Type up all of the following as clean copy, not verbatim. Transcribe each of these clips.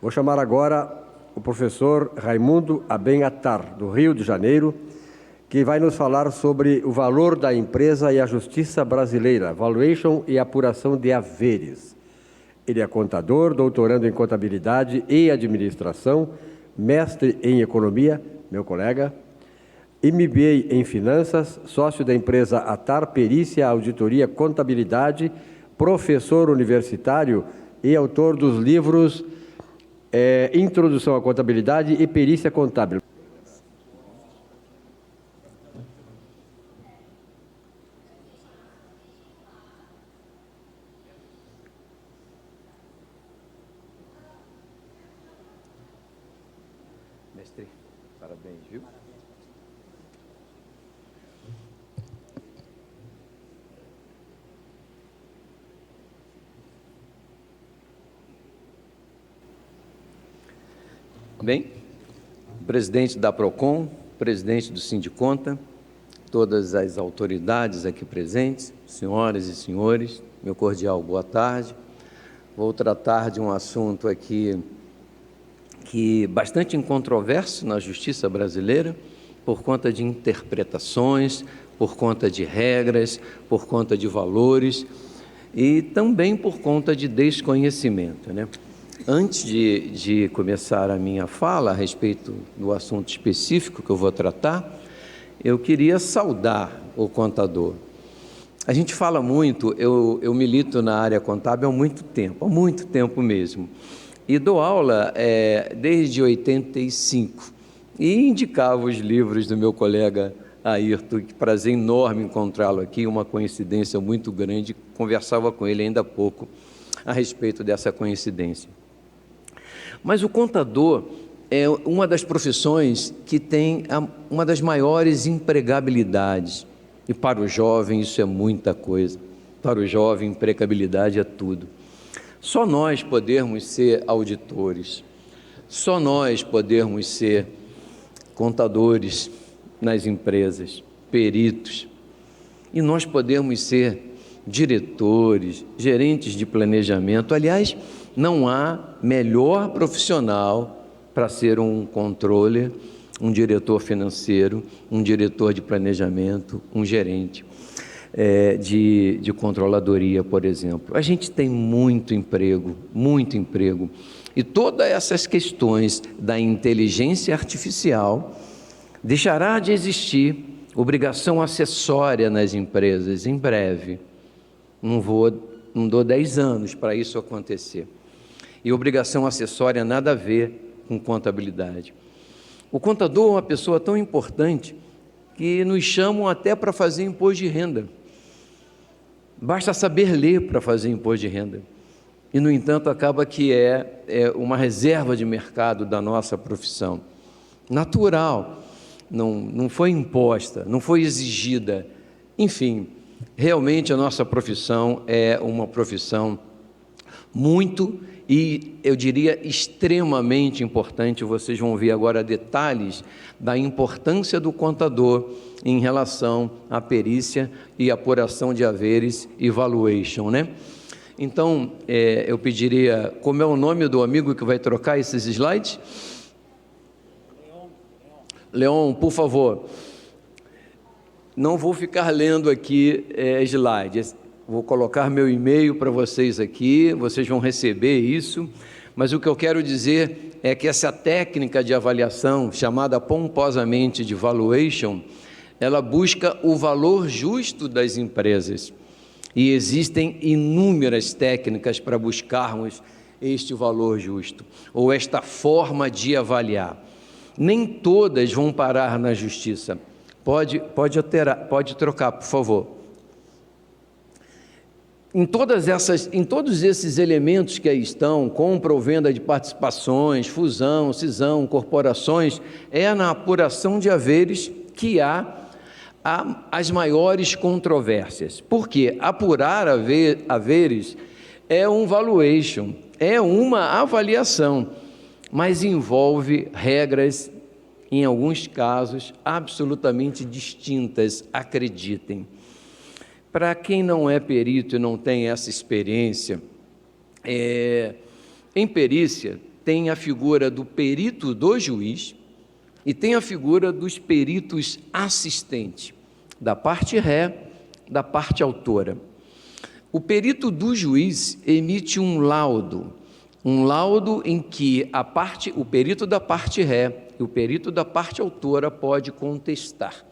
Vou chamar agora o professor Raimundo Abenhatar, do Rio de Janeiro, que vai nos falar sobre o valor da empresa e a justiça brasileira, valuation e apuração de haveres. Ele é contador, doutorando em contabilidade e administração, mestre em economia, meu colega, MBA em finanças, sócio da empresa Atar Perícia, Auditoria, Contabilidade, professor universitário e autor dos livros Introdução à Contabilidade e Perícia Contábil. Mestre, parabéns, viu? Bem, presidente da Procon, presidente do Sindiconta, todas as autoridades aqui presentes, senhoras e senhores, meu cordial boa tarde. Vou tratar de um assunto aqui que bastante incontroverso na justiça brasileira, por conta de interpretações, por conta de regras, por conta de valores e também por conta de desconhecimento, né? Antes de começar a minha fala a respeito do assunto específico que eu vou tratar, eu queria saudar o contador. A gente fala muito, eu milito na área contábil há muito tempo mesmo, e dou aula desde 85, e indicava os livros do meu colega Ayrton, que prazer enorme encontrá-lo aqui, uma coincidência muito grande, conversava com ele ainda há pouco a respeito dessa coincidência. Mas o contador é uma das profissões que tem uma das maiores empregabilidades. E para o jovem isso é muita coisa. Para o jovem, empregabilidade é tudo. Só nós podemos ser auditores. Só nós podemos ser contadores nas empresas, peritos. E nós podemos ser diretores, gerentes de planejamento. Aliás, não há melhor profissional para ser um controller, um diretor financeiro, um diretor de planejamento, um gerente de controladoria, por exemplo. A gente tem muito emprego. E todas essas questões da inteligência artificial deixará de existir obrigação acessória nas empresas em breve. Não dou 10 anos para isso acontecer. E obrigação acessória nada a ver com contabilidade. O contador é uma pessoa tão importante que nos chamam até para fazer imposto de renda. Basta saber ler para fazer imposto de renda. E, no entanto, acaba que é uma reserva de mercado da nossa profissão. Natural, não foi imposta, não foi exigida. Enfim, realmente a nossa profissão é uma profissão muito e, eu diria, extremamente importante. Vocês vão ver agora detalhes da importância do contador em relação à perícia e apuração de haveres e valuation, né? Então, eu pediria, como é o nome do amigo que vai trocar esses slides? Leon, por favor. Não vou ficar lendo aqui slides. Vou colocar meu e-mail para vocês aqui, vocês vão receber isso, mas o que eu quero dizer é que essa técnica de avaliação, chamada pomposamente de valuation, ela busca o valor justo das empresas. E existem inúmeras técnicas para buscarmos este valor justo, ou esta forma de avaliar. Nem todas vão parar na justiça. Pode trocar, por favor. Em todos esses elementos que aí estão, compra ou venda de participações, fusão, cisão, corporações, é na apuração de haveres que há as maiores controvérsias. Por quê? Apurar haveres é um valuation, é uma avaliação, mas envolve regras, em alguns casos, absolutamente distintas, acreditem. Para quem não é perito e não tem essa experiência, em perícia, tem a figura do perito do juiz e tem a figura dos peritos assistentes, da parte ré, da parte autora. O perito do juiz emite um laudo em que o perito da parte ré e o perito da parte autora pode contestar.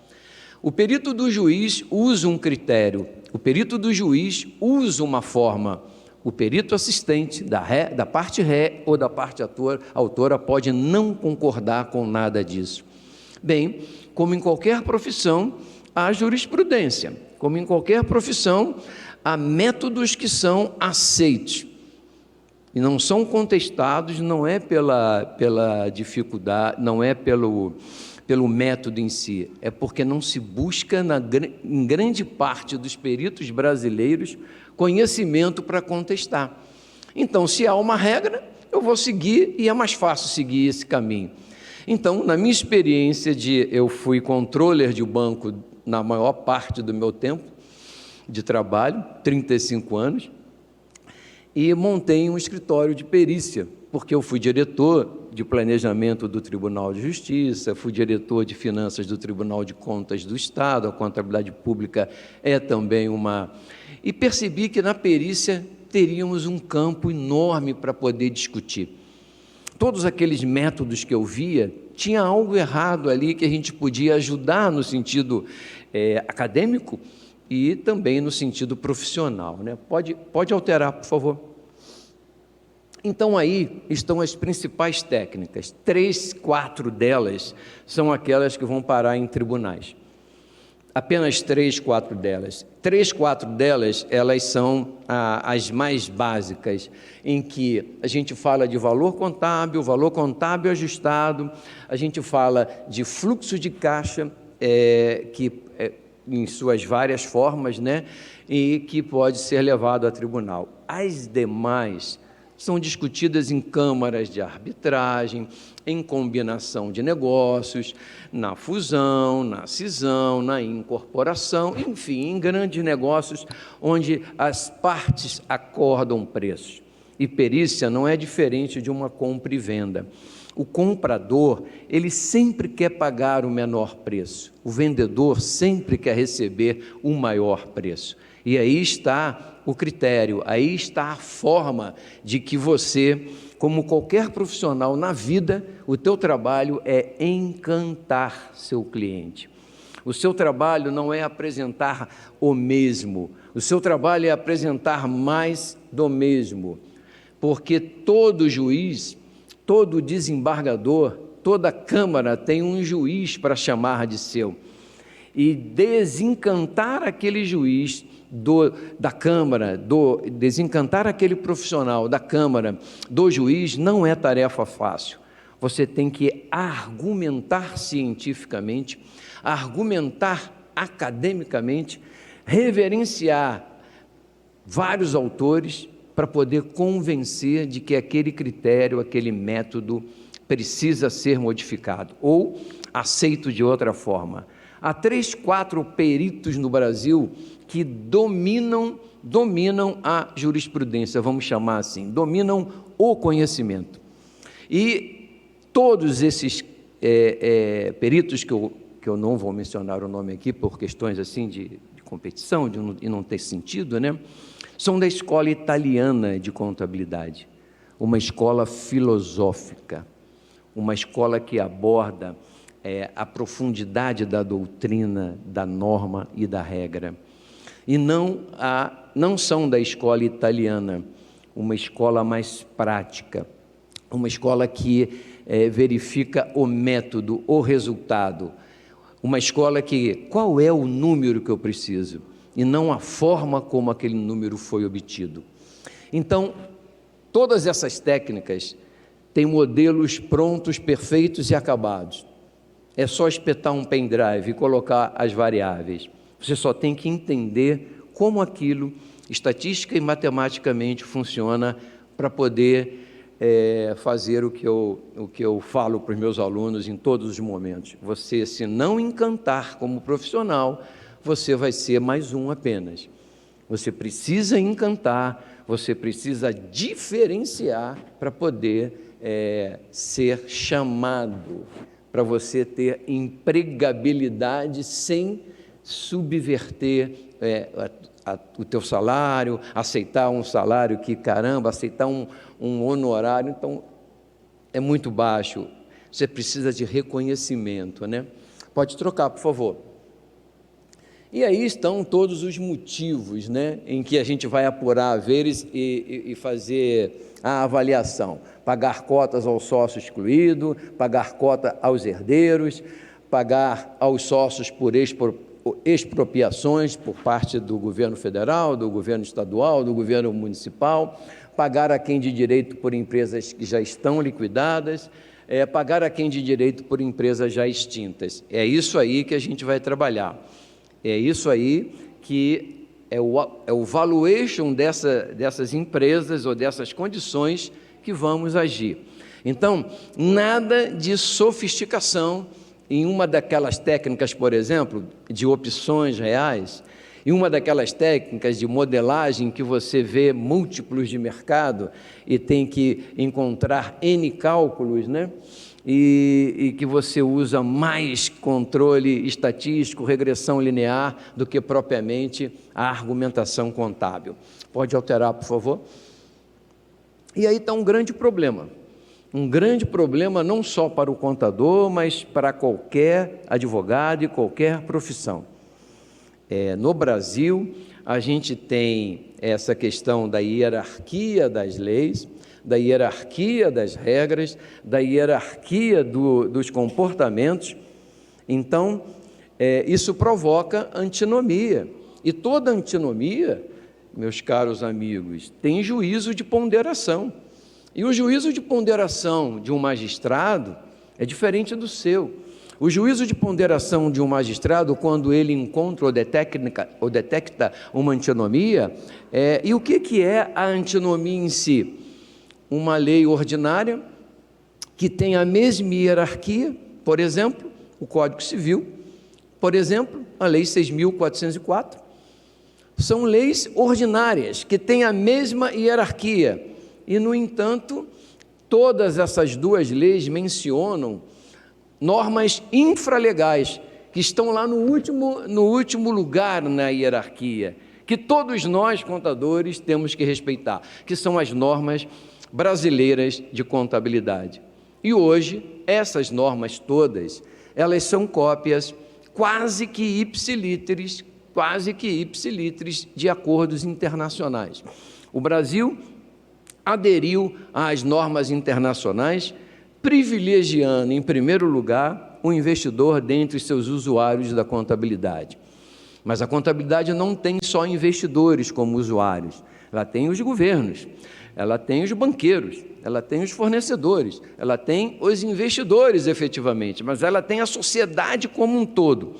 O perito do juiz usa um critério, o perito do juiz usa uma forma, o perito assistente da parte ré ou da parte autora pode não concordar com nada disso. Bem, como em qualquer profissão, há jurisprudência. Como em qualquer profissão, há métodos que são aceitos e não são contestados, não é pela dificuldade, não é pelo método em si, é porque não se busca, em grande parte dos peritos brasileiros, conhecimento para contestar. Então, se há uma regra, eu vou seguir e é mais fácil seguir esse caminho. Então, na minha experiência eu fui controller de banco na maior parte do meu tempo de trabalho, 35 anos, e montei um escritório de perícia, porque eu fui diretor de planejamento do Tribunal de Justiça, fui diretor de finanças do Tribunal de Contas do Estado, a contabilidade pública é também E percebi que na perícia teríamos um campo enorme para poder discutir. Todos aqueles métodos que eu via, tinha algo errado ali que a gente podia ajudar no sentido acadêmico e também no sentido profissional, né? Pode alterar, por favor. Então, aí estão as principais técnicas. 3, 4 delas são aquelas que vão parar em tribunais. Apenas 3, 4 delas. 3, 4 delas, elas são as mais básicas, em que a gente fala de valor contábil ajustado, a gente fala de fluxo de caixa, em suas várias formas, né, e que pode ser levado a tribunal. As demais são discutidas em câmaras de arbitragem, em combinação de negócios, na fusão, na cisão, na incorporação, enfim, em grandes negócios onde as partes acordam preços. E perícia não é diferente de uma compra e venda. O comprador, ele sempre quer pagar o menor preço. O vendedor sempre quer receber o maior preço. E aí está o critério, aí está a forma de que você, como qualquer profissional na vida, o teu trabalho é encantar seu cliente. O seu trabalho não é apresentar o mesmo, o seu trabalho é apresentar mais do mesmo, porque todo juiz, todo desembargador, toda Câmara tem um juiz para chamar de seu. E desencantar aquele juiz da Câmara, desencantar aquele profissional da Câmara, do juiz, não é tarefa fácil. Você tem que argumentar cientificamente, argumentar academicamente, reverenciar vários autores para poder convencer de que aquele critério, aquele método precisa ser modificado ou aceito de outra forma. Há 3, 4 peritos no Brasil que dominam a jurisprudência, vamos chamar assim, dominam o conhecimento. E todos esses peritos, que eu não vou mencionar o nome aqui por questões assim de competição e não ter sentido, né? São da escola italiana de contabilidade, uma escola filosófica, uma escola que aborda a profundidade da doutrina, da norma e da regra. E não são da escola italiana, uma escola mais prática, uma escola que verifica o método, o resultado, uma escola que, qual é o número que eu preciso, e não a forma como aquele número foi obtido. Então, todas essas técnicas têm modelos prontos, perfeitos e acabados. É só espetar um pendrive e colocar as variáveis. Você só tem que entender como aquilo, estatística e matematicamente, funciona para poder fazer o que eu falo para os meus alunos em todos os momentos. Você, se não encantar como profissional, você vai ser mais um apenas. Você precisa encantar, você precisa diferenciar para poder ser chamado para você ter empregabilidade sem subverter o teu salário, aceitar um salário que, caramba, aceitar um honorário, então, é muito baixo. Você precisa de reconhecimento, né? Pode trocar, por favor. E aí estão todos os motivos, né, em que a gente vai apurar haveres e fazer a avaliação. Pagar cotas ao sócio excluído, pagar cota aos herdeiros, pagar aos sócios por expropriações por parte do governo federal, do governo estadual, do governo municipal, pagar a quem de direito por empresas que já estão liquidadas, pagar a quem de direito por empresas já extintas. É isso aí que a gente vai trabalhar. É isso aí que é o valuation dessas empresas ou dessas condições que vamos agir. Então, nada de sofisticação em uma daquelas técnicas, por exemplo, de opções reais, em uma daquelas técnicas de modelagem que você vê múltiplos de mercado e tem que encontrar N cálculos, né? E que você usa mais controle estatístico, regressão linear, do que propriamente a argumentação contábil. Pode alterar, por favor? E aí está um grande problema não só para o contador, mas para qualquer advogado e qualquer profissão. No Brasil, a gente tem essa questão da hierarquia das leis, da hierarquia das regras, da hierarquia dos comportamentos. Então, isso provoca antinomia. E toda antinomia, meus caros amigos, tem juízo de ponderação. E o juízo de ponderação de um magistrado é diferente do seu. O juízo de ponderação de um magistrado, quando ele encontra ou detecta uma antinomia, e o que é a antinomia em si? Uma lei ordinária que tem a mesma hierarquia, por exemplo, o Código Civil, por exemplo, a Lei 6.404, são leis ordinárias que têm a mesma hierarquia e, no entanto, todas essas duas leis mencionam normas infralegais que estão lá no último lugar na hierarquia, que todos nós, contadores, temos que respeitar, que são as normas brasileiras de contabilidade. E hoje, essas normas todas, elas são cópias quase que ipsilíteres de acordos internacionais. O Brasil aderiu às normas internacionais, privilegiando, em primeiro lugar, o investidor dentre os seus usuários da contabilidade. Mas a contabilidade não tem só investidores como usuários, ela tem os governos, ela tem os banqueiros, ela tem os fornecedores, ela tem os investidores efetivamente, mas ela tem a sociedade como um todo.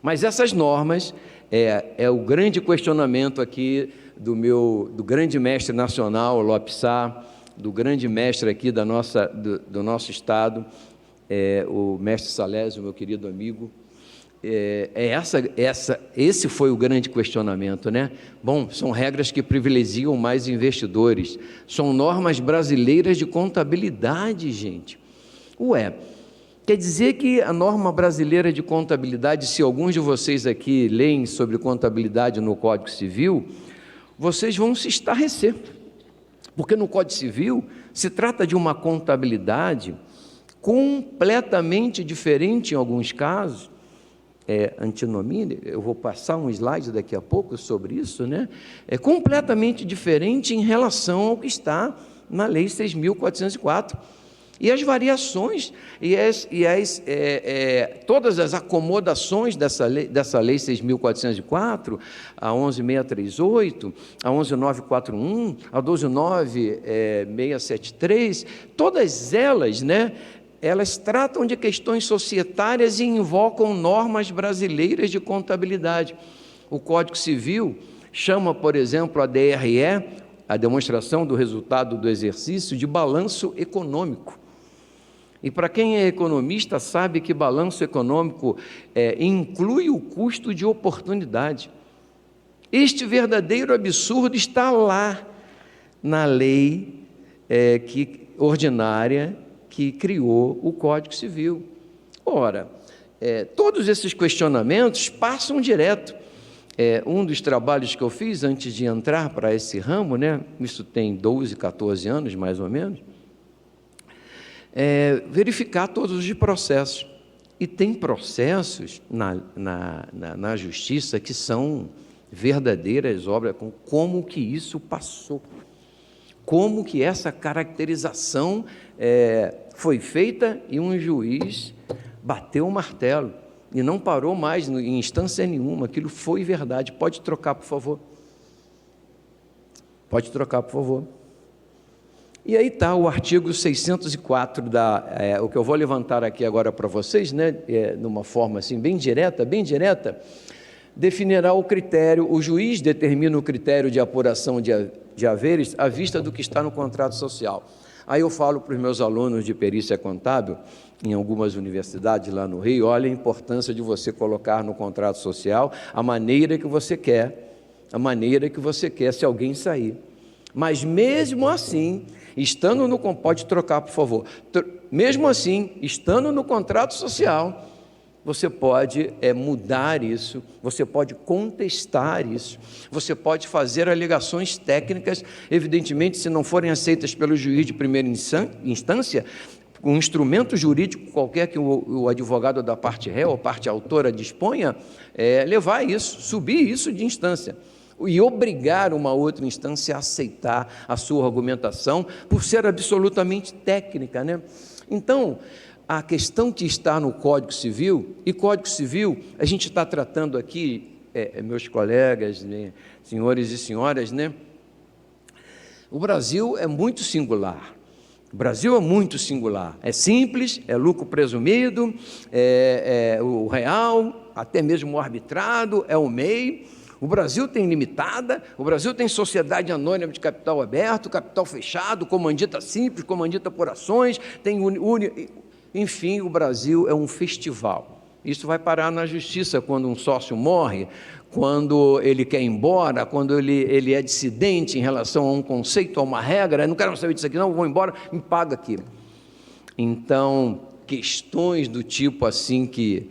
Mas essas normas, é o grande questionamento aqui do grande mestre nacional, Lopes Sá, do grande mestre aqui do nosso estado, o mestre Salésio, meu querido amigo. Esse foi o grande questionamento, né? Bom, são regras que privilegiam mais investidores, são normas brasileiras de contabilidade, gente. Quer dizer que a norma brasileira de contabilidade, se alguns de vocês aqui leem sobre contabilidade no Código Civil, vocês vão se estarrecer, porque no Código Civil se trata de uma contabilidade completamente diferente em alguns casos. Antinomia, eu vou passar um slide daqui a pouco sobre isso, né? É completamente diferente em relação ao que está na Lei 6.404. E as variações, todas as acomodações dessa lei 6.404, a 11.638, a 11.941, a 12.9.673, todas elas, né? Elas tratam de questões societárias e invocam normas brasileiras de contabilidade. O Código Civil chama, por exemplo, a DRE, a demonstração do resultado do exercício, de balanço econômico. E para quem é economista sabe que balanço econômico inclui o custo de oportunidade. Este verdadeiro absurdo está lá na lei ordinária que criou o Código Civil. Ora, todos esses questionamentos passam direto. Um dos trabalhos que eu fiz antes de entrar para esse ramo, né, isso tem 12, 14 anos, mais ou menos, verificar todos os processos. E tem processos na justiça que são verdadeiras obras, como que isso passou, como que essa caracterização foi feita e um juiz bateu o martelo e não parou mais em instância nenhuma, aquilo foi verdade. Pode trocar, por favor. Pode trocar, por favor. E aí está o artigo 604, o que eu vou levantar aqui agora para vocês, né, numa forma assim, bem direta, definirá o critério, o juiz determina o critério de apuração de haveres à vista do que está no contrato social. Aí eu falo para os meus alunos de perícia contábil, em algumas universidades lá no Rio, olha a importância de você colocar no contrato social a maneira que você quer, se alguém sair. Mas mesmo assim, pode trocar, por favor, mesmo assim, estando no contrato social, você pode mudar isso, você pode contestar isso, você pode fazer alegações técnicas, evidentemente, se não forem aceitas pelo juiz de primeira instância, um instrumento jurídico qualquer que o advogado da parte réu ou parte autora disponha, levar isso, subir isso de instância e obrigar uma outra instância a aceitar a sua argumentação por ser absolutamente técnica, né? Então, a questão que está no Código Civil, e Código Civil, a gente está tratando aqui, meus colegas, né, senhores e senhoras, né? O Brasil é muito singular. O Brasil é muito singular. É simples, é lucro presumido, o real, até mesmo o arbitrado, é o MEI. O Brasil tem limitada, o Brasil tem sociedade anônima de capital aberto, capital fechado, comandita simples, comandita por ações, tem enfim, o Brasil é um festival. Isso vai parar na justiça quando um sócio morre, quando ele quer ir embora, quando ele é dissidente em relação a um conceito, a uma regra, não quero saber disso aqui não, vou embora, me paga aqui. Então, questões do tipo assim que...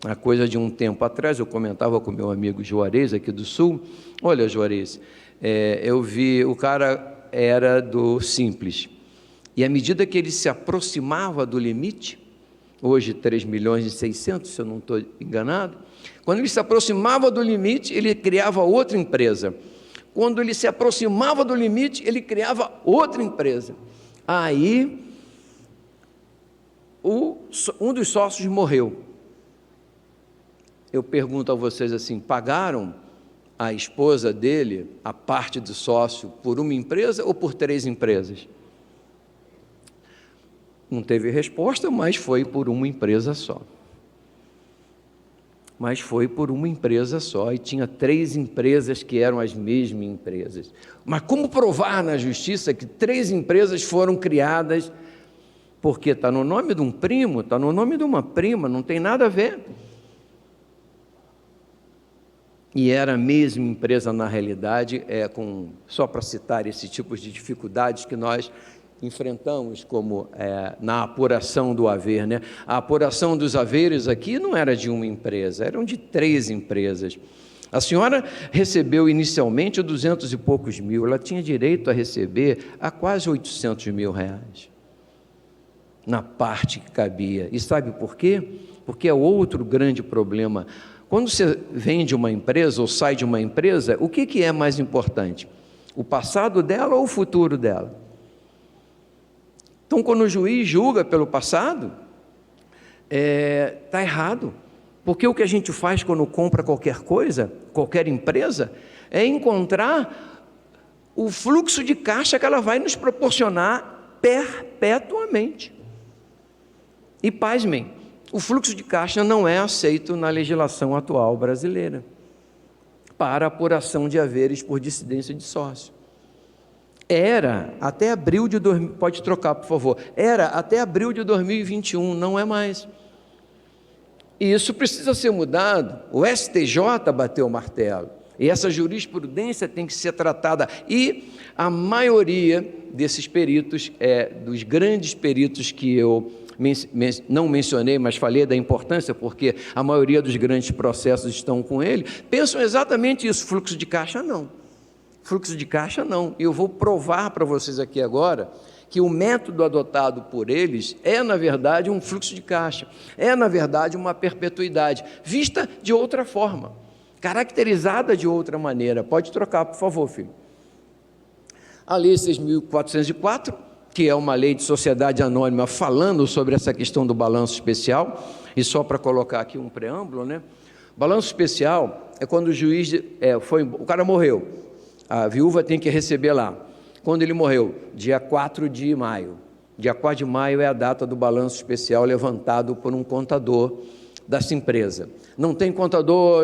a coisa de um tempo atrás, eu comentava com meu amigo Juarez, aqui do Sul, olha, Juarez, eu vi, o cara era do Simples, e à medida que ele se aproximava do limite, hoje 3 milhões e 600, se eu não estou enganado, quando ele se aproximava do limite, ele criava outra empresa. Quando ele se aproximava do limite, ele criava outra empresa. Aí, um dos sócios morreu. Eu pergunto a vocês assim, pagaram a esposa dele, a parte do sócio, por uma empresa ou por 3 empresas? Não teve resposta, mas foi por uma empresa só. E tinha 3 empresas que eram as mesmas empresas. Mas como provar na justiça que 3 empresas foram criadas? Porque está no nome de um primo, está no nome de uma prima, não tem nada a ver. E era a mesma empresa na realidade, só para citar esse tipo de dificuldades que nós enfrentamos como na apuração do haver, né? A apuração dos haveres aqui não era de uma empresa, eram de 3 empresas. A senhora recebeu inicialmente 200 e poucos mil, ela tinha direito a receber a quase 800 mil reais, na parte que cabia. E sabe por quê? Porque é outro grande problema. Quando você vende uma empresa ou sai de uma empresa, o que é mais importante? O passado dela ou o futuro dela? Então, quando o juiz julga pelo passado, está errado. Porque o que a gente faz quando compra qualquer coisa, qualquer empresa, é encontrar o fluxo de caixa que ela vai nos proporcionar perpetuamente. E pasmem, o fluxo de caixa não é aceito na legislação atual brasileira para apuração de haveres por dissidência de sócio. Era até abril de... Pode trocar, por favor. Era até abril de 2021, não é mais. E isso precisa ser mudado. O STJ bateu o martelo. E essa jurisprudência tem que ser tratada. E a maioria desses peritos, dos grandes peritos que eu não mencionei, mas falei da importância, porque a maioria dos grandes processos estão com ele, pensam exatamente isso. Fluxo de caixa, não. Fluxo de caixa, não. E eu vou provar para vocês aqui agora que o método adotado por eles é, na verdade, um fluxo de caixa, é, na verdade, uma perpetuidade, vista de outra forma, caracterizada de outra maneira. Pode trocar, por favor, filho. A Lei 6.404, que é uma lei de sociedade anônima falando sobre essa questão do balanço especial, e só para colocar aqui um preâmbulo, né? Balanço especial é quando o juiz, o cara morreu, a viúva tem que receber lá. Quando ele morreu? Dia 4 de maio. Dia 4 de maio é a data do balanço especial levantado por um contador dessa empresa. Não tem contador,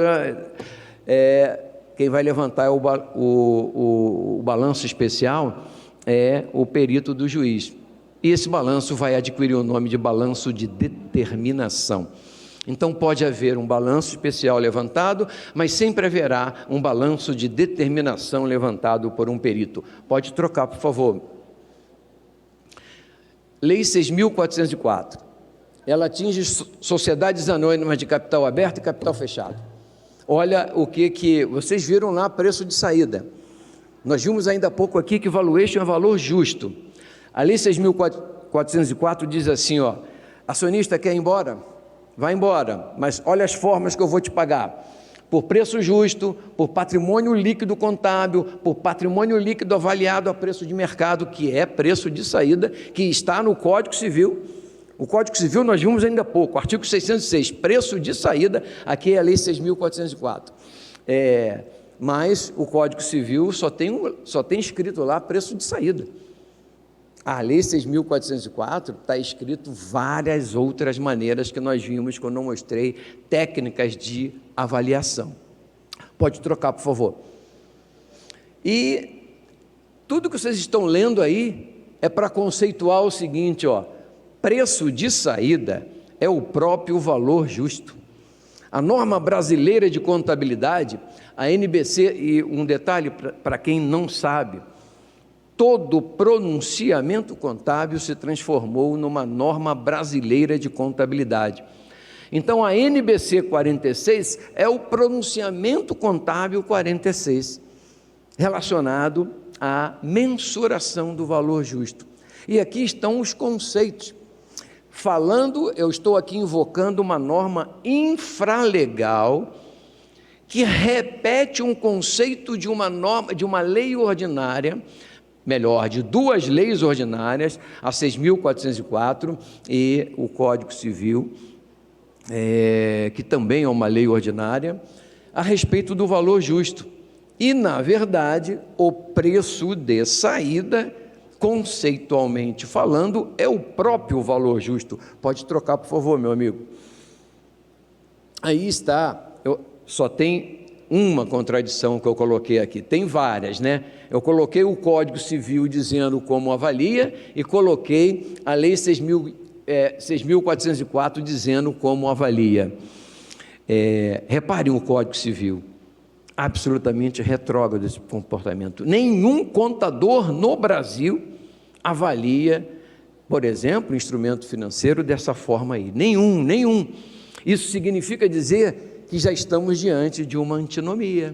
quem vai levantar o balanço especial é o perito do juiz. E esse balanço vai adquirir o nome de balanço de determinação. Então pode haver um balanço especial levantado, mas sempre haverá um balanço de determinação levantado por um perito. Pode trocar, por favor. Lei 6.404. Ela atinge sociedades anônimas de capital aberto e capital fechado. Olha o que vocês viram lá, preço de saída. Nós vimos ainda há pouco aqui que valuation é valor justo. A Lei 6.404 diz assim, acionista quer ir embora? Vai embora, mas olha as formas que eu vou te pagar. Por preço justo, por patrimônio líquido contábil, por patrimônio líquido avaliado a preço de mercado, que é preço de saída, que está no Código Civil. O Código Civil nós vimos ainda há pouco, artigo 606, preço de saída, aqui é a Lei 6.404. Mas o Código Civil só tem escrito lá preço de saída. A Lei 6.404 está escrito várias outras maneiras que nós vimos quando eu mostrei técnicas de avaliação. Pode trocar, por favor. E tudo que vocês estão lendo aí é para conceituar o seguinte, preço de saída é o próprio valor justo. A norma brasileira de contabilidade, a NBC, e um detalhe para quem não sabe, todo pronunciamento contábil se transformou numa norma brasileira de contabilidade. Então, a NBC 46 é o pronunciamento contábil 46, relacionado à mensuração do valor justo. E aqui estão os conceitos. Eu estou aqui invocando uma norma infralegal que repete um conceito de uma lei ordinária, de duas leis ordinárias, a 6.404 e o Código Civil, que também é uma lei ordinária, a respeito do valor justo. E, na verdade, o preço de saída, conceitualmente falando, é o próprio valor justo. Pode trocar, por favor, meu amigo. Aí está, só tem uma contradição que eu coloquei aqui, tem várias, né? Eu coloquei o Código Civil dizendo como avalia e coloquei a Lei 6.404 dizendo como avalia. Reparem o Código Civil, absolutamente retrógrado esse comportamento. Nenhum contador no Brasil avalia, por exemplo, instrumento financeiro dessa forma aí. Nenhum. Isso significa dizer que já estamos diante de uma antinomia,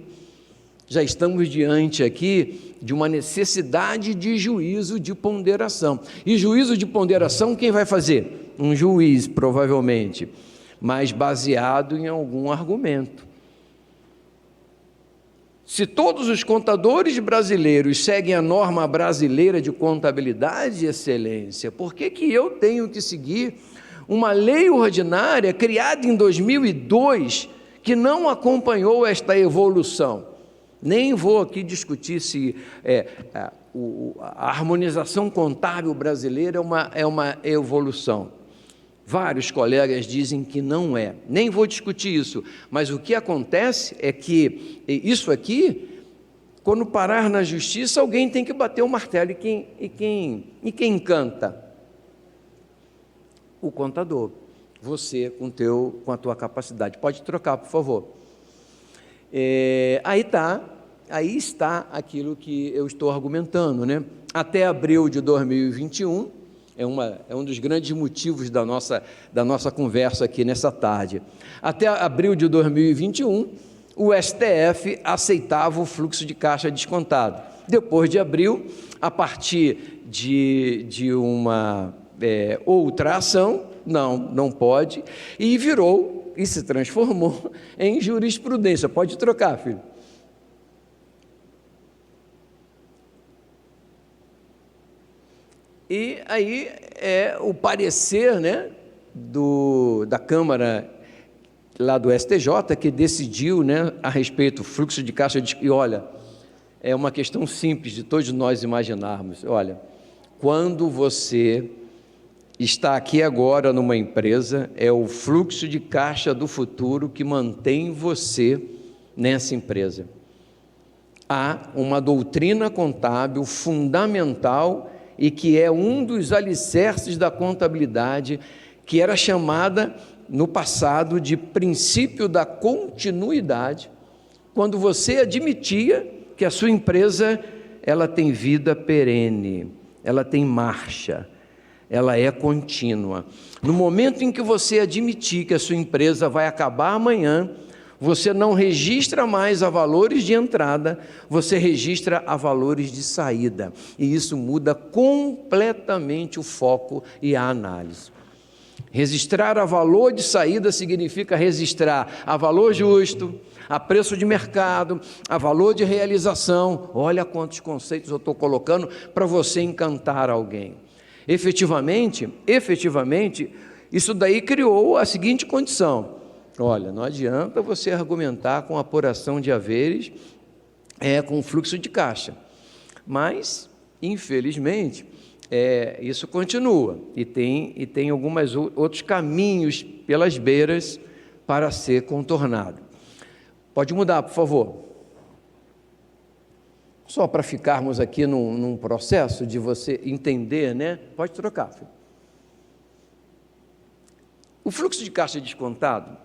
já estamos diante aqui de uma necessidade de juízo de ponderação. E juízo de ponderação quem vai fazer? Um juiz, provavelmente, mas baseado em algum argumento. Se todos os contadores brasileiros seguem a norma brasileira de contabilidade e excelência, por que eu tenho que seguir uma lei ordinária criada em 2002 que não acompanhou esta evolução? Nem vou aqui discutir se a harmonização contábil brasileira é uma evolução. Vários colegas dizem que não é. Nem vou discutir isso, mas o que acontece é que isso aqui, quando parar na justiça, alguém tem que bater o martelo. E quem canta? O contador. Você com a tua capacidade. Pode trocar, por favor. Aí está aquilo que eu estou argumentando, né? Até abril de 2021, é um dos grandes motivos da nossa conversa aqui nessa tarde. Até abril de 2021, o STF aceitava o fluxo de caixa descontado. Depois de abril, a partir de uma outra ação, não pode, e se transformou em jurisprudência. Pode trocar, filho. E aí o parecer, né, da Câmara lá do STJ, que decidiu, né, a respeito do fluxo de caixa, e olha, é uma questão simples de todos nós imaginarmos. Olha, quando você está aqui agora numa empresa, é o fluxo de caixa do futuro que mantém você nessa empresa. Há uma doutrina contábil fundamental e que é um dos alicerces da contabilidade, que era chamada no passado de princípio da continuidade, quando você admitia que a sua empresa ela tem vida perene, ela tem marcha, ela é contínua. No momento em que você admitir que a sua empresa vai acabar amanhã, você não registra mais a valores de entrada, você registra a valores de saída. E isso muda completamente o foco e a análise. Registrar a valor de saída significa registrar a valor justo, a preço de mercado, a valor de realização. Olha quantos conceitos eu estou colocando para você encantar alguém. Efetivamente, isso daí criou a seguinte condição. Olha, não adianta você argumentar com apuração de haveres, com fluxo de caixa. Mas, infelizmente, isso continua e tem alguns outros caminhos pelas beiras para ser contornado. Pode mudar, por favor. Só para ficarmos aqui num processo de você entender, né? Pode trocar, filho. O fluxo de caixa descontado,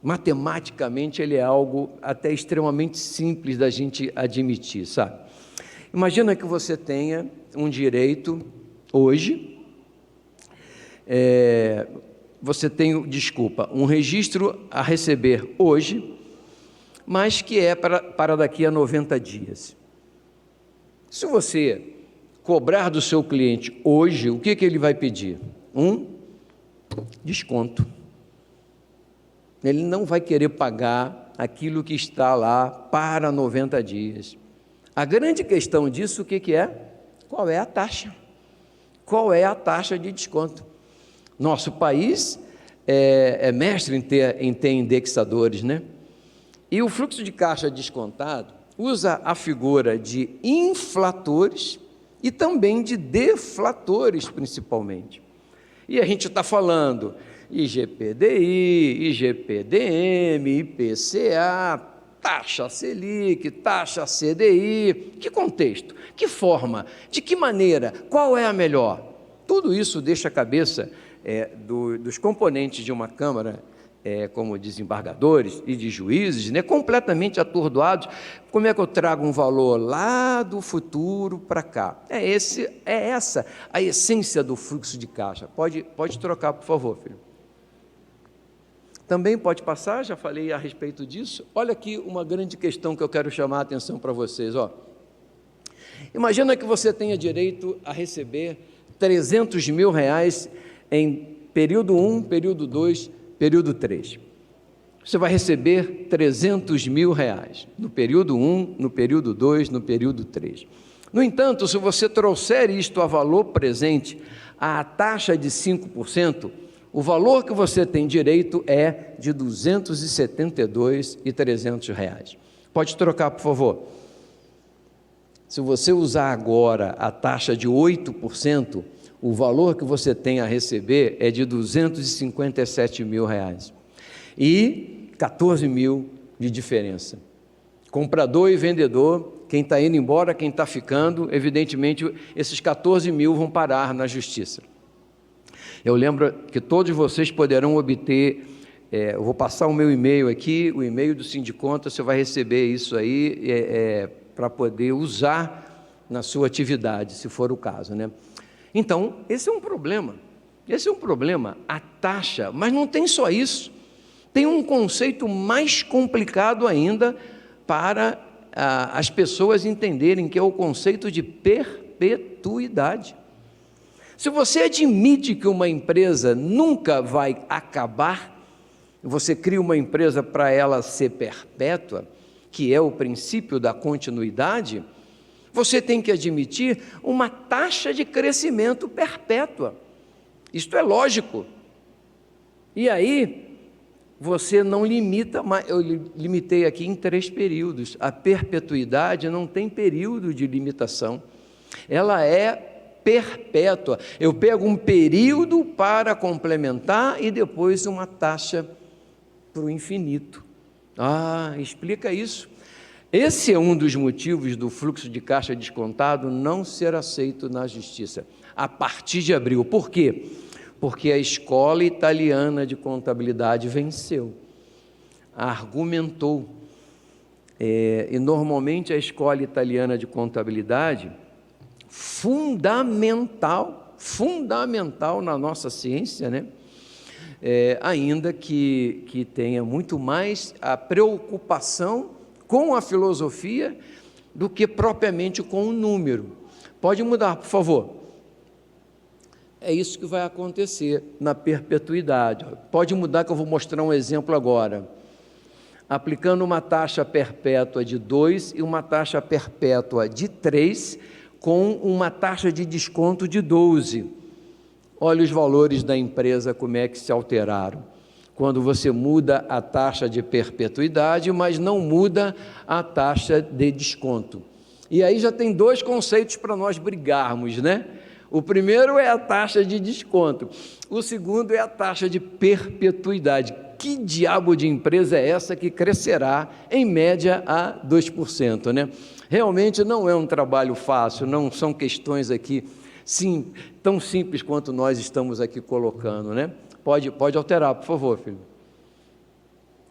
matematicamente, ele é algo até extremamente simples da gente admitir, sabe? Imagina que você tenha um direito hoje, você tem, um registro a receber hoje, mas que é para daqui a 90 dias. Se você cobrar do seu cliente hoje, o que ele vai pedir? Um desconto. Ele não vai querer pagar aquilo que está lá para 90 dias. A grande questão disso, o que é? Qual é a taxa? Qual é a taxa de desconto? Nosso país é mestre em ter indexadores, né? E o fluxo de caixa descontado usa a figura de inflatores e também de deflatores, principalmente. E a gente está falando IGPDI, IGPDM, IPCA, taxa Selic, taxa CDI. Que contexto? Que forma? De que maneira? Qual é a melhor? Tudo isso deixa a cabeça dos componentes de uma Câmara, como desembargadores e de juízes, né, completamente atordoados. Como é que eu trago um valor lá do futuro para cá? É essa a essência do fluxo de caixa. Pode trocar, por favor, filho. Também pode passar, já falei a respeito disso. Olha aqui uma grande questão que eu quero chamar a atenção para vocês. Imagina que você tenha direito a receber R$300 mil em período 1, período 2, período 3. Você vai receber R$300 mil no período 1, no período 2, no período 3. No entanto, se você trouxer isto a valor presente, à taxa de 5%, o valor que você tem direito é de R$ 272.300. Pode trocar, por favor. Se você usar agora a taxa de 8%, o valor que você tem a receber é de R$ 257 mil. E 14 mil de diferença. Comprador e vendedor, quem está indo embora, quem está ficando, evidentemente, esses 14 mil vão parar na justiça. Eu lembro que todos vocês poderão obter Eu vou passar o meu e-mail aqui, o e-mail do Sindiconta, você vai receber isso aí para poder usar na sua atividade, se for o caso, né? Então, esse é um problema, a taxa, mas não tem só isso, tem um conceito mais complicado ainda para as pessoas entenderem, que é o conceito de perpetuidade. Se você admite que uma empresa nunca vai acabar, você cria uma empresa para ela ser perpétua, que é o princípio da continuidade, você tem que admitir uma taxa de crescimento perpétua. Isto é lógico. E aí, você não limita, eu limitei aqui em 3 períodos. A perpetuidade não tem período de limitação. Ela é perpétua. Eu pego um período para complementar e depois uma taxa para o infinito. Explica isso. Esse é um dos motivos do fluxo de caixa descontado não ser aceito na Justiça a partir de abril. Por quê? Porque a Escola Italiana de Contabilidade venceu, argumentou, e normalmente a Escola Italiana de Contabilidade, fundamental na nossa ciência, né? Ainda que tenha muito mais a preocupação com a filosofia do que propriamente com o número. Pode mudar, por favor. É isso que vai acontecer na perpetuidade. Pode mudar, que eu vou mostrar um exemplo agora. Aplicando uma taxa perpétua de 2 e uma taxa perpétua de 3, com uma taxa de desconto de 12. Olha os valores da empresa, como é que se alteraram. Quando você muda a taxa de perpetuidade, mas não muda a taxa de desconto. E aí já tem 2 conceitos para nós brigarmos, né? O primeiro é a taxa de desconto, o segundo é a taxa de perpetuidade. Que diabo de empresa é essa que crescerá em média a 2%, né? Realmente não é um trabalho fácil, não são questões aqui tão simples quanto nós estamos aqui colocando, né? Pode alterar, por favor, filho.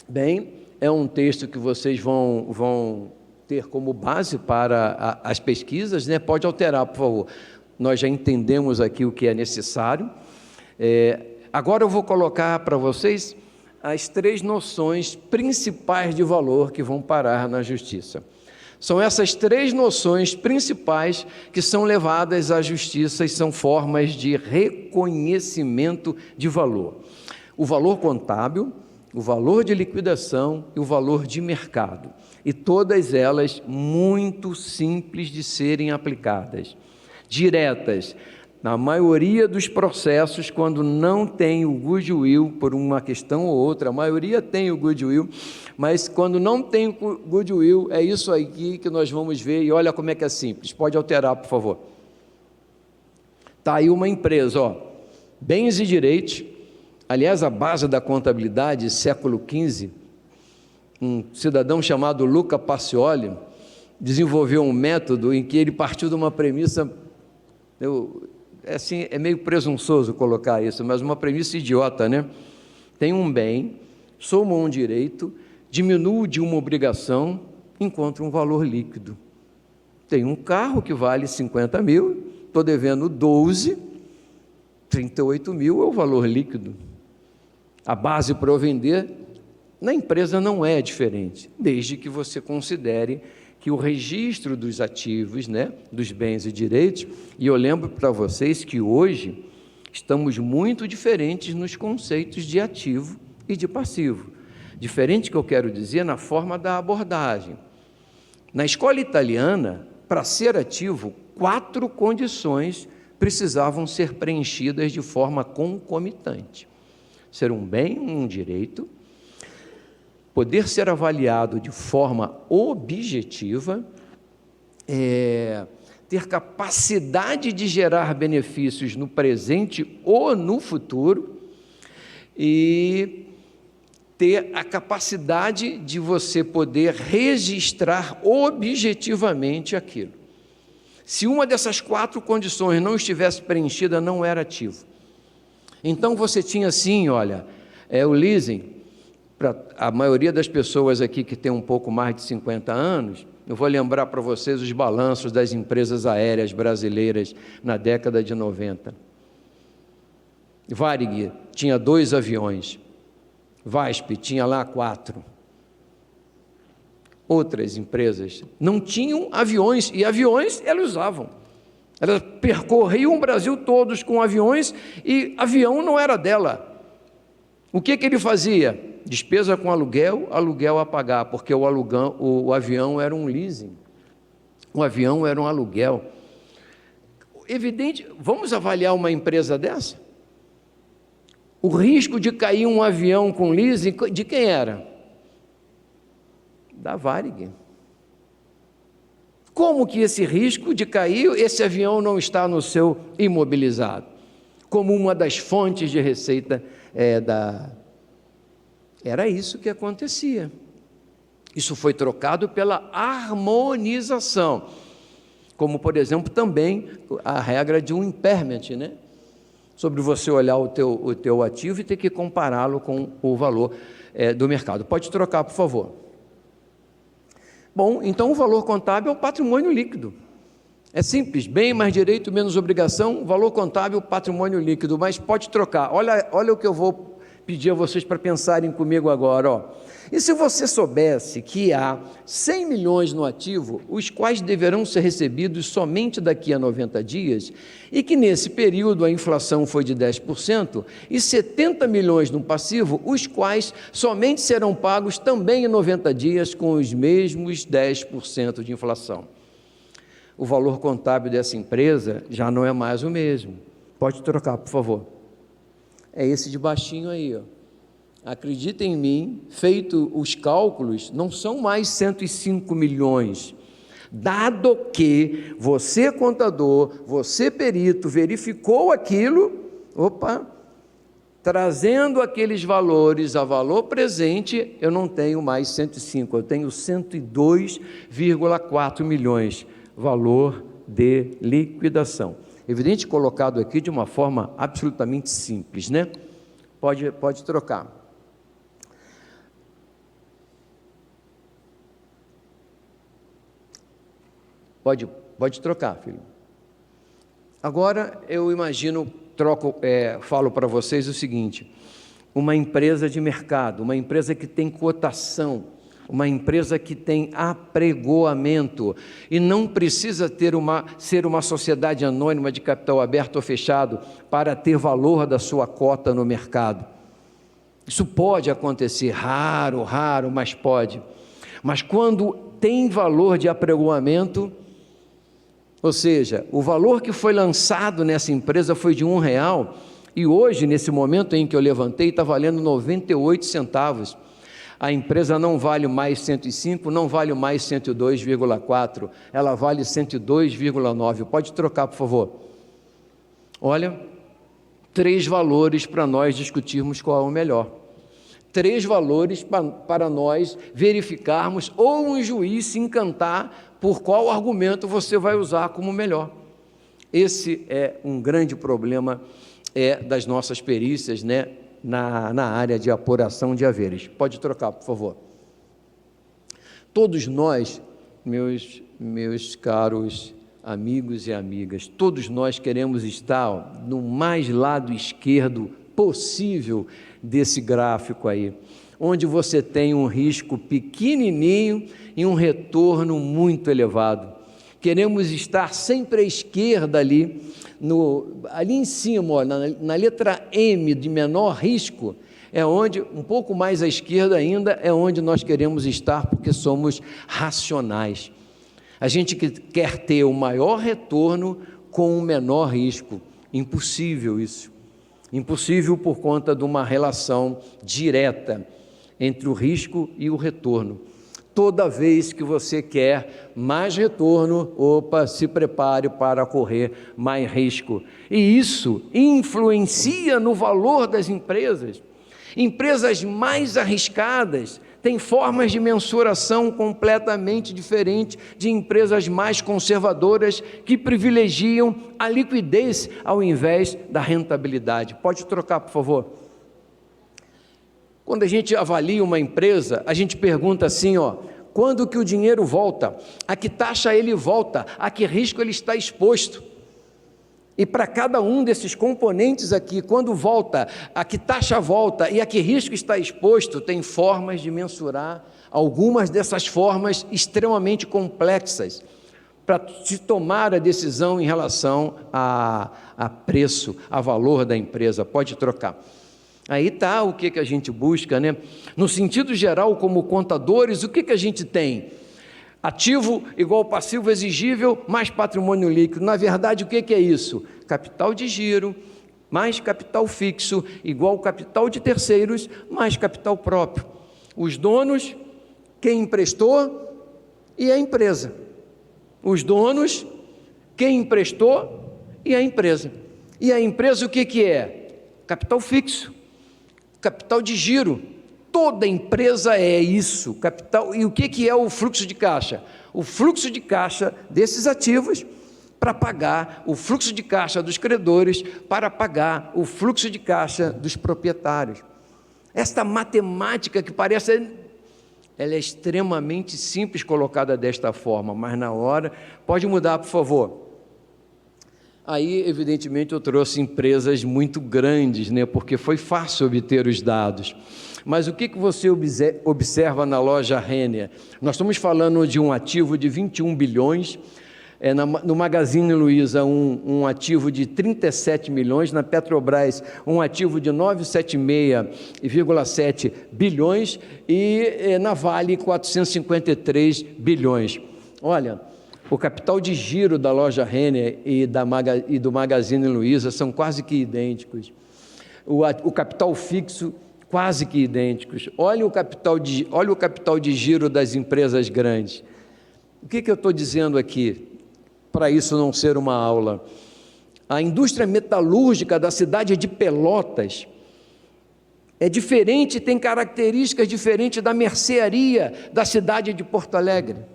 Bem, é um texto que vocês vão ter como base para as pesquisas, né? Pode alterar, por favor. Nós já entendemos aqui o que é necessário. Agora eu vou colocar para vocês as 3 noções principais de valor que vão parar na Justiça. São essas 3 noções principais que são levadas à Justiça e são formas de reconhecimento de valor. O valor contábil, o valor de liquidação e o valor de mercado. E todas elas muito simples de serem aplicadas. Diretas, na maioria dos processos, quando não tem o goodwill, por uma questão ou outra, a maioria tem o goodwill, mas quando não tem o goodwill, é isso aqui que nós vamos ver, e olha como é que é simples. Pode alterar, por favor. Está aí uma empresa, bens e direitos, aliás, a base da contabilidade, século XV, um cidadão chamado Luca Pacioli, desenvolveu um método em que ele partiu de uma premissa, é meio presunçoso colocar isso, mas uma premissa idiota, né? Tem um bem, soma um direito, diminuo de uma obrigação, encontra um valor líquido. Tem um carro que vale 50 mil, estou devendo 12, 38 mil é o valor líquido. A base para eu vender na empresa não é diferente, desde que você considere que o registro dos ativos, né, dos bens e direitos, e eu lembro para vocês que hoje estamos muito diferentes nos conceitos de ativo e de passivo. Diferente, que eu quero dizer, na forma da abordagem. Na escola italiana, para ser ativo, 4 condições precisavam ser preenchidas de forma concomitante. Ser um bem, um direito, poder ser avaliado de forma objetiva, ter capacidade de gerar benefícios no presente ou no futuro e ter a capacidade de você poder registrar objetivamente aquilo. Se uma dessas 4 condições não estivesse preenchida, não era ativo. Então você tinha assim, olha, o leasing, para a maioria das pessoas aqui que tem um pouco mais de 50 anos, eu vou lembrar para vocês os balanços das empresas aéreas brasileiras na década de 90. Varig tinha 2 aviões, VASP tinha lá 4. Outras empresas não tinham aviões, e aviões elas usavam. Elas percorriam o Brasil todos com aviões, e avião não era dela. O que ele fazia? Despesa com aluguel, aluguel a pagar, porque o avião era um leasing, o avião era um aluguel. Evidente, vamos avaliar uma empresa dessa? O risco de cair um avião com leasing, de quem era? Da Varig. Como que esse risco de cair, esse avião não está no seu imobilizado? Como uma das fontes de receita Era isso que acontecia. Isso foi trocado pela harmonização, como, por exemplo, também a regra de um impairment, né? Sobre você olhar o teu ativo e ter que compará-lo com o valor do mercado. Pode trocar, por favor. Bom, então o valor contábil é o patrimônio líquido. É simples, bem mais direito, menos obrigação, valor contábil, patrimônio líquido, mas pode trocar. Olha o que eu vou pedir a vocês para pensarem comigo agora, ó. E se você soubesse que há 100 milhões no ativo, os quais deverão ser recebidos somente daqui a 90 dias, e que nesse período a inflação foi de 10%, e 70 milhões no passivo, os quais somente serão pagos também em 90 dias com os mesmos 10% de inflação. O valor contábil dessa empresa já não é mais o mesmo. Pode trocar, por favor. É esse de baixinho aí, ó. Acreditem em mim, feito os cálculos, não são mais 105 milhões. Dado que você, contador, você, perito, verificou aquilo, trazendo aqueles valores a valor presente, eu não tenho mais 105, eu tenho 102,4 milhões, valor de liquidação. Evidente, colocado aqui de uma forma absolutamente simples, né? Pode trocar. Pode trocar, filho. Agora, eu imagino, falo para vocês o seguinte: uma empresa de mercado, uma empresa que tem cotação, uma empresa que tem apregoamento, e não precisa ser uma sociedade anônima de capital aberto ou fechado para ter valor da sua cota no mercado. Isso pode acontecer, raro, mas pode. Mas quando tem valor de apregoamento, ou seja, o valor que foi lançado nessa empresa foi de R$1, e hoje, nesse momento em que eu levantei, está valendo 98 centavos. A empresa não vale mais 105, não vale mais 102,4, ela vale 102,9. Pode trocar, por favor. Olha, 3 valores para nós discutirmos qual é o melhor. 3 valores para nós verificarmos, ou um juiz se encantar por qual argumento você vai usar como melhor. Esse é um grande problema das nossas perícias, né, na área de apuração de haveres. Pode trocar, por favor. Todos nós, meus caros amigos e amigas, todos nós queremos estar no mais lado esquerdo possível desse gráfico aí, onde você tem um risco pequenininho e um retorno muito elevado. Queremos estar sempre à esquerda ali em cima, ó, na letra M de menor risco, é onde, um pouco mais à esquerda ainda, é onde nós queremos estar, porque somos racionais. A gente quer ter o maior retorno com o menor risco. Impossível isso. Impossível por conta de uma relação direta entre o risco e o retorno. Toda vez que você quer mais retorno, se prepare para correr mais risco. E isso influencia no valor das empresas. Empresas mais arriscadas têm formas de mensuração completamente diferentes de empresas mais conservadoras que privilegiam a liquidez ao invés da rentabilidade. Pode trocar, por favor. Quando a gente avalia uma empresa, a gente pergunta assim, quando que o dinheiro volta? A que taxa ele volta? A que risco ele está exposto? E para cada um desses componentes aqui, quando volta, a que taxa volta e a que risco está exposto, tem formas de mensurar, algumas dessas formas extremamente complexas, para se tomar a decisão em relação a preço, a valor da empresa. Pode trocar. Aí está o que a gente busca, né? No sentido geral, como contadores, o que a gente tem? Ativo igual passivo exigível mais patrimônio líquido. Na verdade, o que é isso? Capital de giro mais capital fixo igual capital de terceiros mais capital próprio. Os donos, quem emprestou e a empresa. Os donos, quem emprestou e a empresa. E a empresa o que é? Capital fixo, capital de giro. Toda empresa é isso, capital. E o que é o fluxo de caixa? O fluxo de caixa desses ativos para pagar o fluxo de caixa dos credores, para pagar o fluxo de caixa dos proprietários. Esta matemática que parece, ela é extremamente simples colocada desta forma, mas na hora, pode mudar, por favor. Aí, evidentemente, eu trouxe empresas muito grandes, né, porque foi fácil obter os dados. Mas o que você observa na loja Renner? Nós estamos falando de um ativo de 21 bilhões, no Magazine Luiza um ativo de 37 milhões, na Petrobras um ativo de 976,7 bilhões e na Vale 453 bilhões. Olha, o capital de giro da loja Renner e do Magazine Luiza são quase que idênticos. O capital fixo quase que idênticos. Olha o capital de giro das empresas grandes. O que eu estou dizendo aqui, para isso não ser uma aula? A indústria metalúrgica da cidade de Pelotas é diferente, tem características diferentes da mercearia da cidade de Porto Alegre.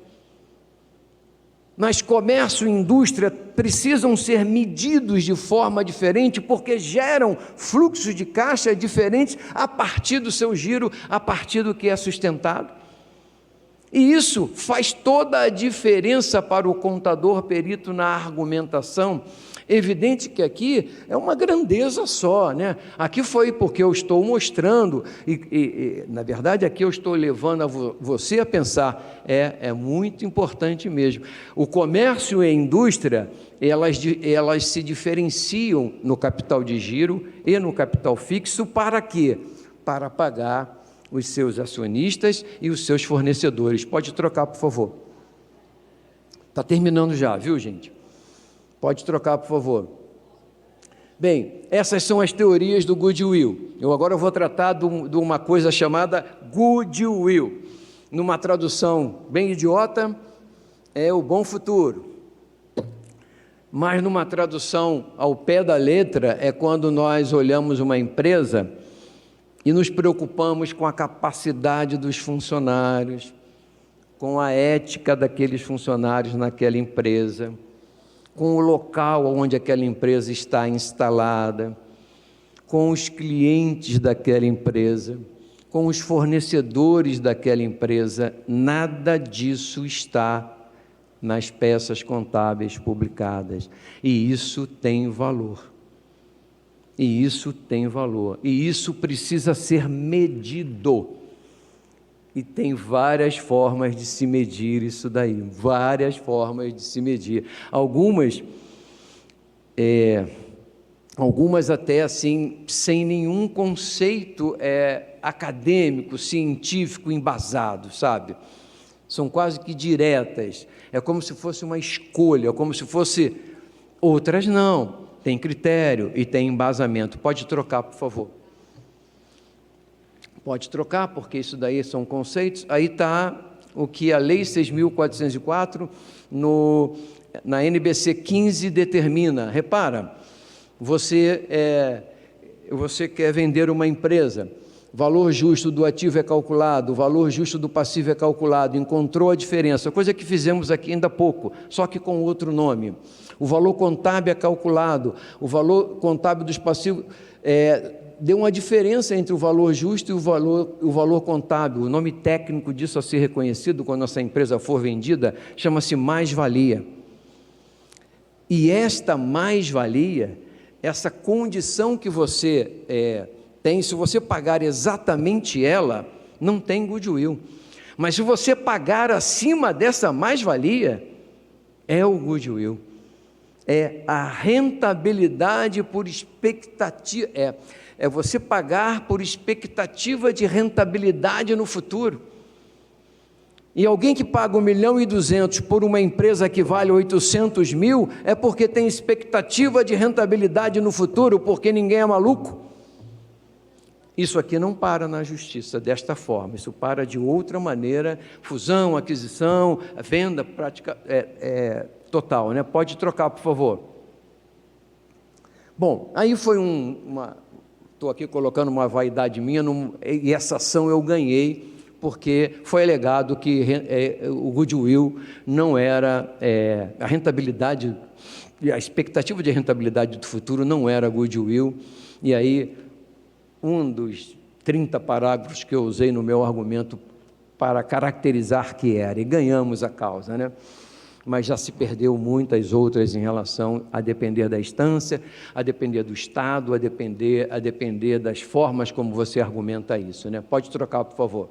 Mas comércio e indústria precisam ser medidos de forma diferente, porque geram fluxos de caixa diferentes a partir do seu giro, a partir do que é sustentado. E isso faz toda a diferença para o contador perito na argumentação. Evidente que aqui é uma grandeza só, né? Aqui foi porque eu estou mostrando, na verdade aqui eu estou levando você a pensar, é muito importante mesmo. O comércio e a indústria, elas se diferenciam no capital de giro e no capital fixo para quê? Para pagar os seus acionistas e os seus fornecedores. Pode trocar, por favor. Está terminando já, viu, gente? Pode trocar, por favor. Bem, essas são as teorias do Goodwill. Eu agora vou tratar de uma coisa chamada Goodwill. Numa tradução bem idiota, é o bom futuro. Mas numa tradução ao pé da letra, é quando nós olhamos uma empresa e nos preocupamos com a capacidade dos funcionários, com a ética daqueles funcionários naquela empresa, com o local onde aquela empresa está instalada, com os clientes daquela empresa, com os fornecedores daquela empresa. Nada disso está nas peças contábeis publicadas. E isso tem valor. E isso tem valor. E isso precisa ser medido. E tem várias formas de se medir isso daí, várias formas de se medir. Algumas até assim, sem nenhum conceito acadêmico, científico embasado, sabe? São quase que diretas, é como se fosse uma escolha, como se fosse... Outras não, tem critério e tem embasamento. Pode trocar, por favor. Pode trocar, porque isso daí são conceitos. Aí está o que a Lei 6.404, na NBC 15, determina. Repara, você quer vender uma empresa, o valor justo do ativo é calculado, o valor justo do passivo é calculado, encontrou a diferença, coisa que fizemos aqui ainda há pouco, só que com outro nome. O valor contábil é calculado, o valor contábil dos passivos deu uma diferença entre o valor justo e o valor contábil. O nome técnico disso a ser reconhecido quando essa empresa for vendida chama-se mais-valia. E esta mais-valia, essa condição que você tem, se você pagar exatamente ela, não tem goodwill. Mas se você pagar acima dessa mais-valia, é o goodwill. É a rentabilidade por expectativa, é você pagar por expectativa de rentabilidade no futuro. E alguém que paga 1.200.000 por uma empresa que vale 800 mil, é porque tem expectativa de rentabilidade no futuro, porque ninguém é maluco. Isso aqui não para na justiça desta forma, isso para de outra maneira, fusão, aquisição, venda, prática total, né? Pode trocar, por favor. Bom, aí foi estou aqui colocando uma vaidade minha, e essa ação eu ganhei, porque foi alegado que o goodwill não era, a rentabilidade, a expectativa de rentabilidade do futuro não era goodwill, e aí um dos 30 parágrafos que eu usei no meu argumento para caracterizar que era, e ganhamos a causa, né? Mas já se perdeu muitas outras em relação a depender da instância, a depender do Estado, a depender das formas como você argumenta isso, né? Pode trocar, por favor.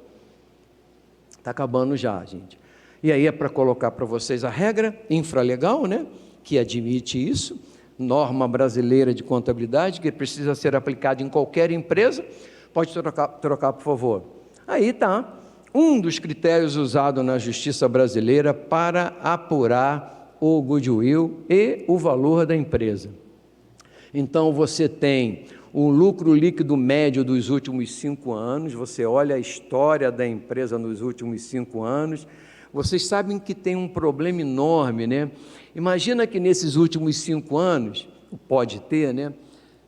Está acabando já, gente. E aí é para colocar para vocês a regra infralegal, né? Que admite isso, norma brasileira de contabilidade, que precisa ser aplicada em qualquer empresa. Pode trocar, por favor. Aí está um dos critérios usados na justiça brasileira para apurar o goodwill e o valor da empresa. Então, você tem o lucro líquido médio dos últimos 5 anos, você olha a história da empresa nos últimos 5 anos, vocês sabem que tem um problema enorme, né? Imagina que nesses últimos 5 anos, pode ter, né?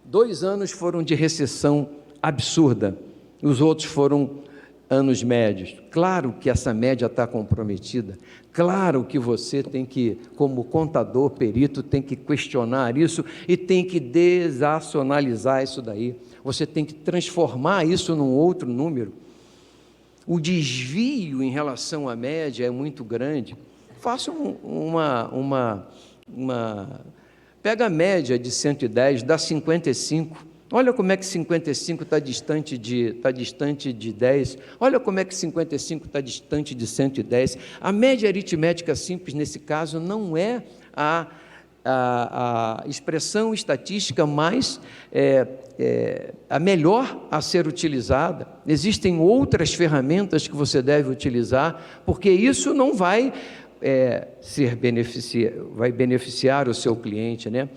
2 anos foram de recessão absurda, os outros foram anos médios. Claro que essa média está comprometida, claro que você tem que, como contador, perito, tem que questionar isso e tem que desacionalizar isso daí, você tem que transformar isso num outro número. O desvio em relação à média é muito grande. Faça pega a média de 110, dá 55. Olha como é que 55 está distante de 10. Olha como é que 55 está distante de 110. A média aritmética simples, nesse caso, não é a expressão estatística mais a melhor a ser utilizada. Existem outras ferramentas que você deve utilizar, porque isso não vai vai beneficiar o seu cliente, né?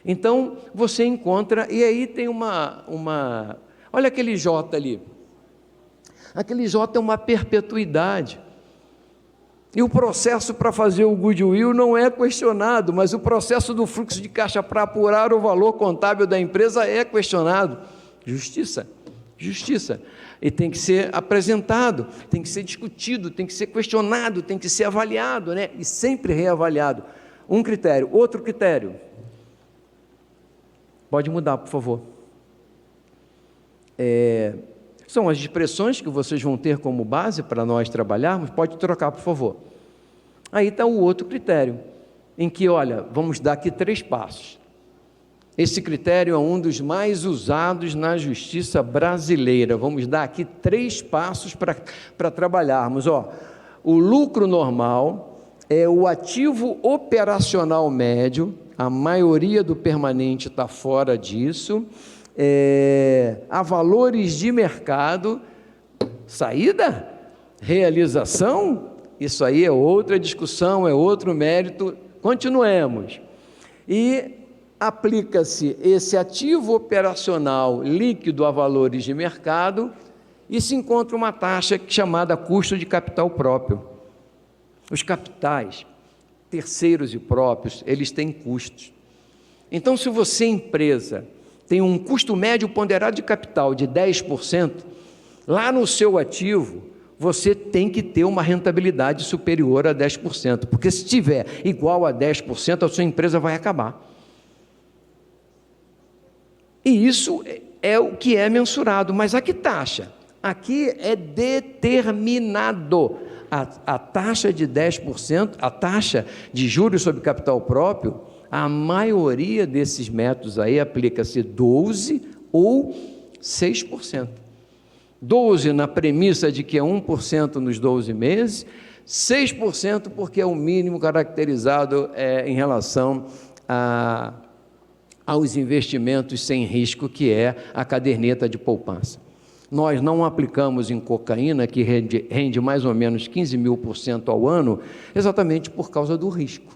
Então, você encontra, e aí tem olha aquele J ali, aquele J é uma perpetuidade, e o processo para fazer o goodwill não é questionado, mas o processo do fluxo de caixa para apurar o valor contábil da empresa é questionado. Justiça, e tem que ser apresentado, tem que ser discutido, tem que ser questionado, tem que ser avaliado, né? E sempre reavaliado. Um critério, outro critério. Pode mudar, por favor. São as expressões que vocês vão ter como base para nós trabalharmos. Pode trocar, por favor. Aí está o outro critério, em que, olha, vamos dar aqui 3 passos. Esse critério é um dos mais usados na justiça brasileira. Vamos dar aqui 3 passos para trabalharmos. O lucro normal é o ativo operacional médio. A maioria do permanente está fora disso. Há valores de mercado, saída, realização, isso aí é outra discussão, é outro mérito. Continuemos. E aplica-se esse ativo operacional líquido a valores de mercado e se encontra uma taxa chamada custo de capital próprio. Os capitais terceiros e próprios, eles têm custos. Então, se você, empresa, tem um custo médio ponderado de capital de 10%, lá no seu ativo, você tem que ter uma rentabilidade superior a 10%, porque se tiver igual a 10%, a sua empresa vai acabar. E isso é o que é mensurado, mas a que taxa? Aqui é determinado. A taxa de 10%, a taxa de juros sobre capital próprio, a maioria desses métodos aí aplica-se 12% ou 6%. 12% na premissa de que é 1% nos 12 meses, 6% porque é o mínimo caracterizado em relação aos investimentos sem risco, que é a caderneta de poupança. Nós não aplicamos em cocaína, que rende mais ou menos 15.000% ao ano, exatamente por causa do risco.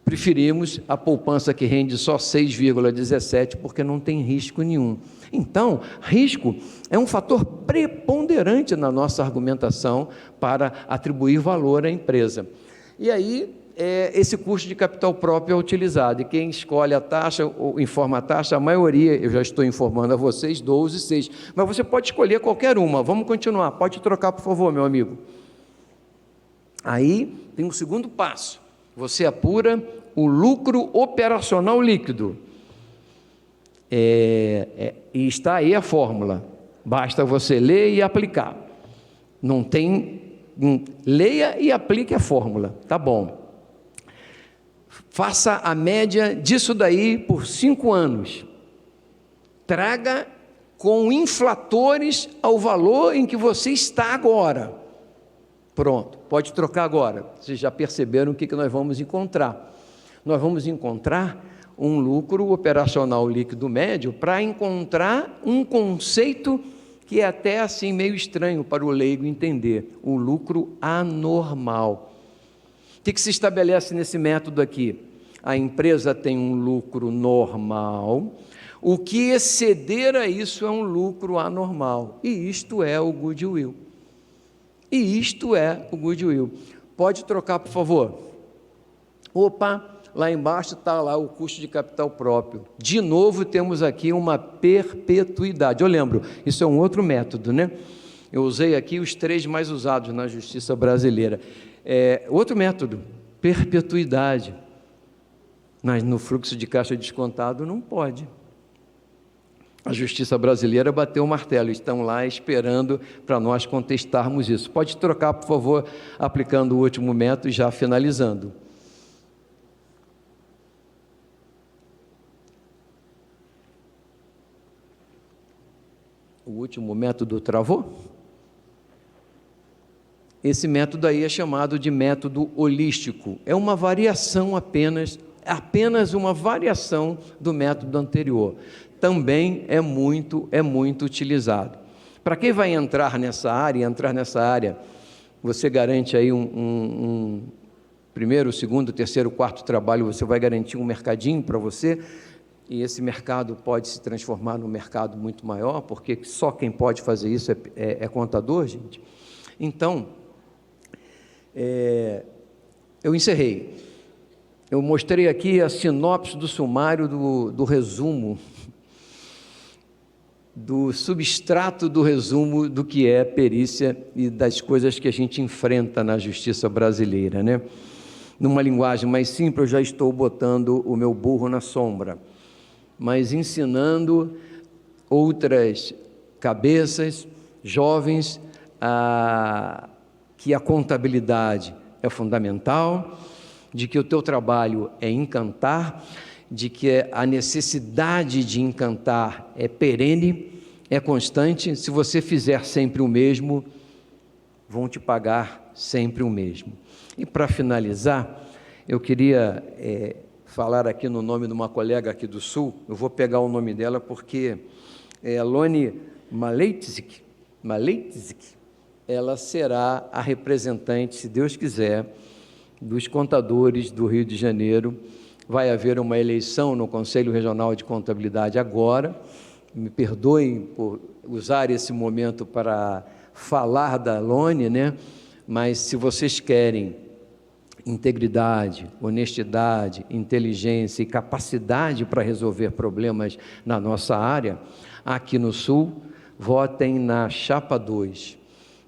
Preferimos a poupança que rende só 6,17%, porque não tem risco nenhum. Então, risco é um fator preponderante na nossa argumentação para atribuir valor à empresa. E aí, esse custo de capital próprio é utilizado, e quem escolhe a taxa, ou informa a taxa, a maioria, eu já estou informando a vocês, 12, 6, mas você pode escolher qualquer uma. Vamos continuar, pode trocar, por favor, meu amigo. Aí, tem um segundo passo, você apura o lucro operacional líquido, e está aí a fórmula, basta você ler e aplicar, não tem, leia e aplique a fórmula, tá bom. Faça a média disso daí por 5 anos. Traga com inflatores ao valor em que você está agora. Pronto, pode trocar agora. Vocês já perceberam o que nós vamos encontrar? Nós vamos encontrar um lucro operacional líquido médio para encontrar um conceito que é até assim meio estranho para o leigo entender, o lucro anormal. O que se estabelece nesse método aqui? A empresa tem um lucro normal, o que exceder a isso é um lucro anormal, e isto é o goodwill. Pode trocar, por favor. Opa, lá embaixo está lá o custo de capital próprio. De novo temos aqui uma perpetuidade. Eu lembro, isso é um outro método, né? Eu usei aqui os 3 mais usados na justiça brasileira. Outro método, perpetuidade. Mas no fluxo de caixa descontado não pode. A justiça brasileira bateu o martelo, estão lá esperando para nós contestarmos isso. Pode trocar, por favor, aplicando o último método, já finalizando. O último método travou? Esse método aí é chamado de método holístico. É uma variação apenas uma variação do método anterior. Também é muito utilizado. Para quem vai entrar nessa área, você garante aí um primeiro, segundo, terceiro, quarto trabalho, você vai garantir um mercadinho para você, e esse mercado pode se transformar num mercado muito maior, porque só quem pode fazer isso é contador, gente. Então, eu encerrei. Eu mostrei aqui a sinopse do sumário do resumo, do substrato do resumo do que é perícia e das coisas que a gente enfrenta na justiça brasileira, né? Numa linguagem mais simples, eu já estou botando o meu burro na sombra, mas ensinando outras cabeças, jovens, que a contabilidade é fundamental, de que o teu trabalho é encantar, de que a necessidade de encantar é perene, é constante. Se você fizer sempre o mesmo, vão te pagar sempre o mesmo. E para finalizar, eu queria falar aqui no nome de uma colega aqui do Sul. Eu vou pegar o nome dela porque é Loni Maleitzik, ela será a representante, se Deus quiser, dos contadores do Rio de Janeiro. Vai haver uma eleição no Conselho Regional de Contabilidade agora. Me perdoem por usar esse momento para falar da Loni, né? Mas se vocês querem integridade, honestidade, inteligência e capacidade para resolver problemas na nossa área, aqui no Sul, votem na Chapa 2,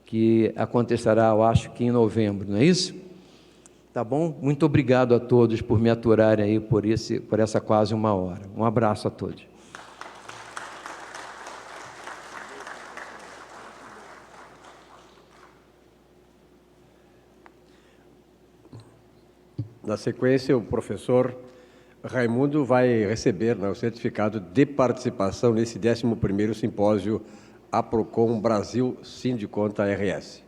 que acontecerá, eu acho que em novembro, não é isso? Tá bom? Muito obrigado a todos por me aturarem aí por essa quase 1 hora. Um abraço a todos. Na sequência, o professor Raimundo vai receber, né, o certificado de participação nesse 11º Simpósio APROCON Brasil Sindiconta RS.